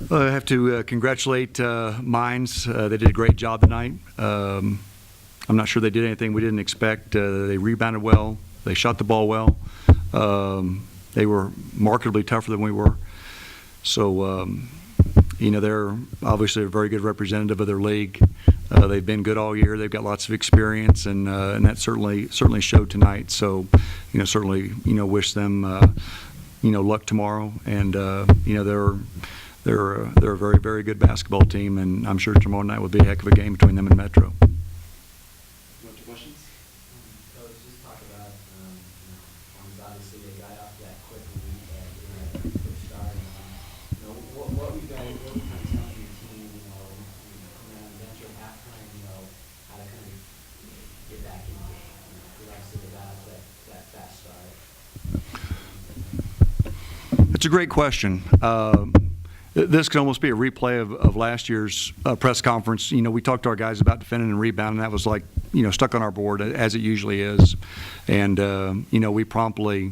I have to congratulate Mines. They did a great job tonight. I'm not sure they did anything we didn't expect. They rebounded well. They shot the ball well. They were markedly tougher than we were. So, they're obviously a very good representative of their league. They've been good all year. They've got lots of experience, and that certainly showed tonight. So, certainly, wish them, luck tomorrow. And, they're a very, very good basketball team, and I'm sure tomorrow night will be a heck of a game between them and Metro. What questions? Coach, just talk about, obviously they got off that quick lead, that quick start. What we kind of telling your team, coming out of the bench or halftime, how to kind of get back into it. Because obviously they got off that fast start. It's a great question. This could almost be a replay of last year's press conference. We talked to our guys about defending and rebounding. That was like, stuck on our board, as it usually is. And, we promptly,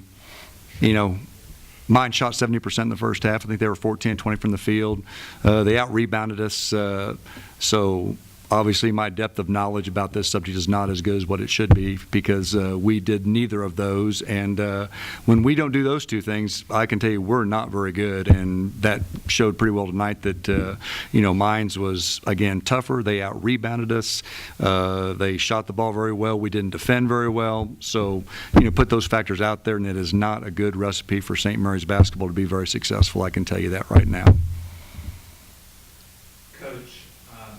Mine shot 70% in the first half. I think they were 14-20 from the field. They out-rebounded us. So obviously my depth of knowledge about this subject is not as good as what it should be, because we did neither of those. And when we don't do those two things, I can tell you we're not very good. And that showed pretty well tonight that, Mines was, again, tougher. They out-rebounded us. They shot the ball very well. We didn't defend very well. So, put those factors out there, and it is not a good recipe for St. Mary's basketball to be very successful. I can tell you that right now. Coach,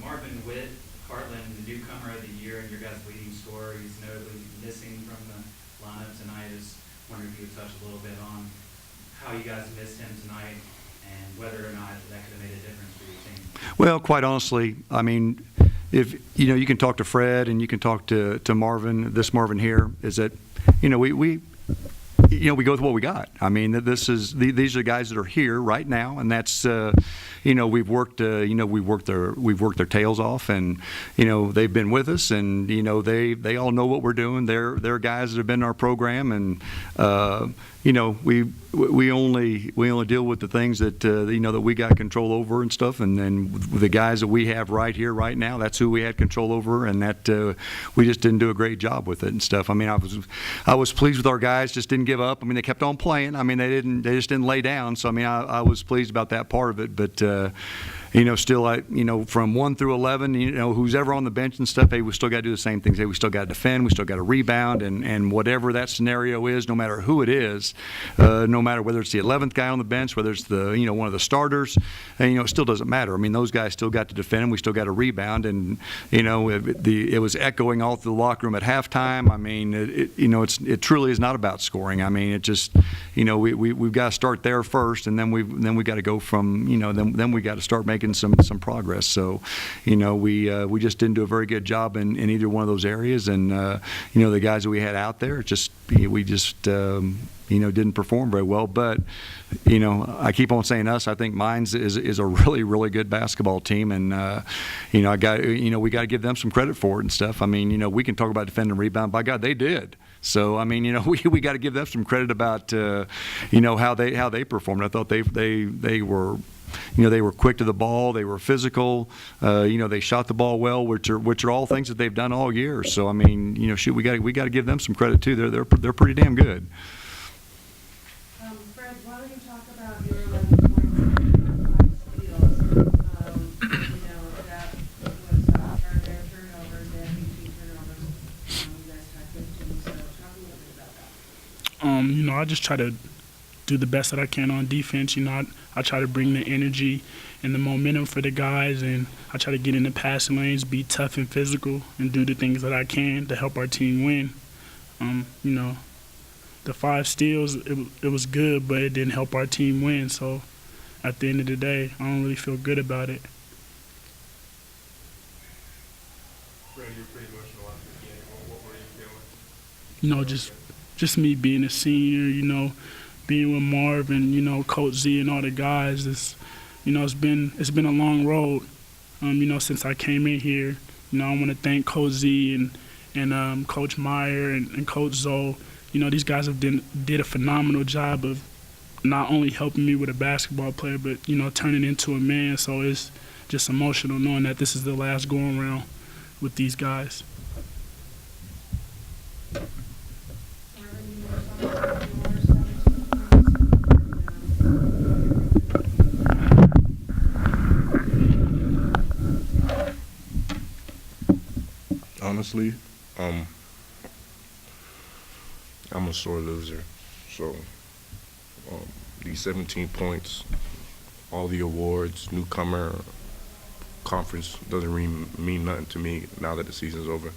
Marvin, the newcomer of the year and your guys' leading scorer, he's notably missing from the lineup tonight. I was wondering if you would touch a little bit on how you guys missed him tonight and whether or not that could have made a difference for your team. Well, quite honestly, I mean, if you can talk to Fred and you can talk to Marvin, this Marvin here, is that we go with what we got. I mean, these are the guys that are here right now, and that's we've worked their tails off, and they've been with us, and they all know what we're doing. They're guys that have been in our program, and we only deal with the things that that we got control over and stuff, and then the guys that we have right here right now, that's who we had control over, and that we just didn't do a great job with it and stuff. I mean, I was pleased with our guys, just didn't give up. I mean, they kept on playing. I mean, they just didn't lay down. So I mean, I was pleased about that part of it, but still, from 1 through 11, who's ever on the bench and stuff, hey, we still got to do the same things. Hey, we still got to defend, we still got to rebound, and whatever that scenario is, no matter who it is, no matter whether it's the 11th guy on the bench, whether it's the one of the starters, it still doesn't matter. I mean, those guys still got to defend, and we still got to rebound, and it was echoing all through the locker room at halftime. I mean, it truly is not about scoring. I mean, it just we've got to start there first, and then we got to go from then we got to start making some progress. So, we just didn't do a very good job in either one of those areas, and the guys that we had out there, we just didn't perform very well. But I keep on saying us. I think Mines is a really, really good basketball team, and we got to give them some credit for it and stuff. I mean, we can talk about defend and rebound. By God, they did. So I mean, we got to give them some credit about how they performed. I thought they were. They were quick to the ball. They were physical. They shot the ball well, which are all things that they've done all year. So I mean, we got to give them some credit too. They're pretty damn good. Fred, why don't you talk about your 11 points and 5 steals? That was their turnovers. They had 18 turnovers. You guys had 15. So talk a little bit about that. I just try to do the best that I can on defense. I try to bring the energy and the momentum for the guys, and I try to get in the passing lanes, be tough and physical, and do the things that I can to help our team win. The 5 steals, it was good, but it didn't help our team win. So at the end of the day, I don't really feel good about it. Fred, you're pretty emotional after the game. What were you feeling? Just me being a senior, being with Marvin, Coach Z and all the guys. It's been a long road, since I came in here. I want to thank Coach Z and Coach Meyer and Coach Zoe. These guys did a phenomenal job of not only helping me with a basketball player, but, you know, turning into a man. So it's just emotional knowing that this is the last going around with these guys. Marvin, you were talking about your 17 points. Honestly, I'm a sore loser. So these 17 points, all the awards, newcomer, conference doesn't really mean nothing to me now that the season's over.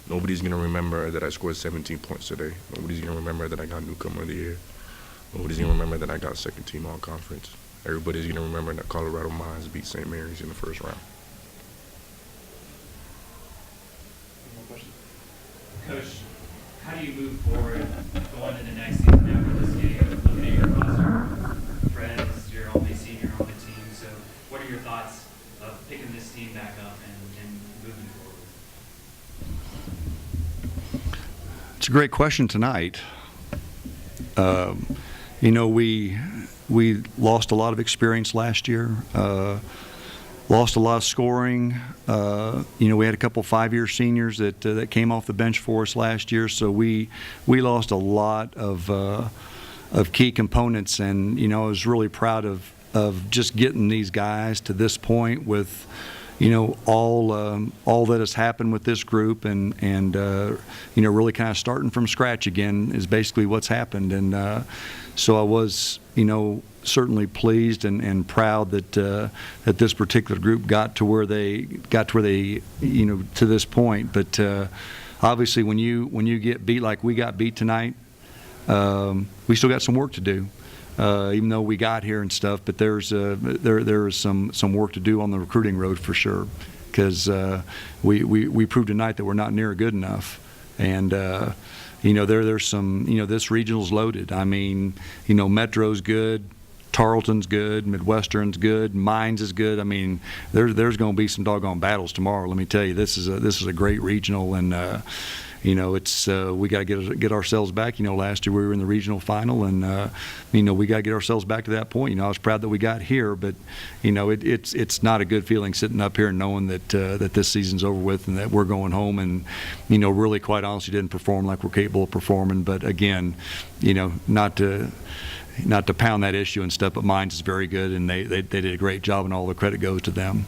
Nobody's going to remember that I scored 17 points today. Nobody's going to remember that I got newcomer of the year. Nobody's going to remember that I got second team all conference. Everybody's going to remember that Colorado Mines beat St. Mary's in the first round. Any more questions? Coach, how do you move forward going into next season after this game? Looking at your roster, Fred is your only senior on the team. So what are your thoughts of picking this team back up and moving forward? It's a great question tonight. You know, we lost a lot of experience last year, lost a lot of scoring. You know, we had a couple five-year seniors that came off the bench for us last year, so we lost a lot of key components. And you know, I was really proud of just getting these guys to this point with, you know, all that has happened with this group, and you know, really kind of starting from scratch again is basically what's happened. And so I was, you know, certainly pleased and proud that this particular group got to where they you know, to this point. But obviously, when you get beat like we got beat tonight, we still got some work to do. Even though we got here and stuff, but there is some work to do on the recruiting road for sure, because we proved tonight that we're not near good enough. And you know, there's some, you know, this regional's loaded. I mean, you know, Metro's good, Tarleton's good, Midwestern's good, Mines is good. I mean, there's going to be some doggone battles tomorrow. Let me tell you, this is a great regional. And you know, it's we got to get ourselves back. You know, last year we were in the regional final, and you know, we got to get ourselves back to that point. You know, I was proud that we got here, but you know, it's not a good feeling sitting up here and knowing that that this season's over with and that we're going home, and you know, really, quite honestly, didn't perform like we're capable of performing. But again, you know, not to pound that issue and stuff, but Mines is very good, and they did a great job, and all the credit goes to them.